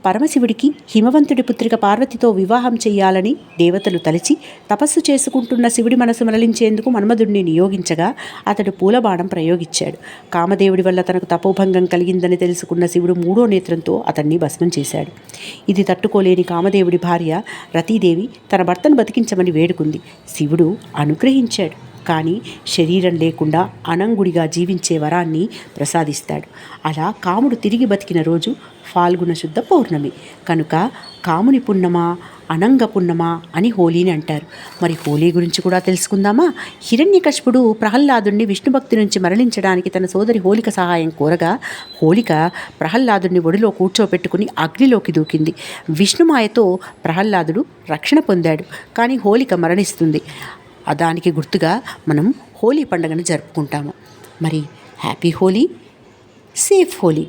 పరమశివుడికి హిమవంతుడి పుత్రిక పార్వతితో వివాహం చెయ్యాలని దేవతలు తలిచి తపస్సు చేసుకుంటున్న శివుడి మనసు మరలించేందుకు మన్మధుడిని నియోగించగా అతడు పూలబాణం ప్రయోగించాడు. కామదేవుడి వల్ల తనకు తపోభంగం కలిగిందని తెలుసుకున్న శివుడు 3వ నేత్రంతో అతన్ని భస్మం చేశాడు. ఇది తట్టుకోలేని కామదేవుడి భార్య రతీదేవి తన భర్తను బతికించమని వేడుకుంది. శివుడు అనుగ్రహించాడు. కానీ శరీరం లేకుండా అనంగుడిగా జీవించే వరాన్ని ప్రసాదిస్తాడు. అలా కాముడు తిరిగి బతికిన రోజు ఫాల్గుణ శుద్ధ పౌర్ణమి. కనుక కాముని పున్నమా అనంగ పున్నమా అని హోలీని అంటారు. మరి హోలీ గురించి కూడా తెలుసుకుందామా? హిరణ్యకశిపుడు ప్రహ్లాదుణ్ణి విష్ణుభక్తి నుంచి మరలించడానికి తన సోదరి హోలిక సహాయం కోరగా హోలిక ప్రహ్లాదుణ్ణి ఒడిలో కూర్చోపెట్టుకుని అగ్నిలోకి దూకింది. విష్ణుమాయతో ప్రహ్లాదుడు రక్షణ పొందాడు. కానీ హోలిక మరణిస్తుంది. దానికి గుర్తుగా మనం హోలీ పండుగను జరుపుకుంటాము. మరి హ్యాపీ హోలీ, సేఫ్ హోలీ.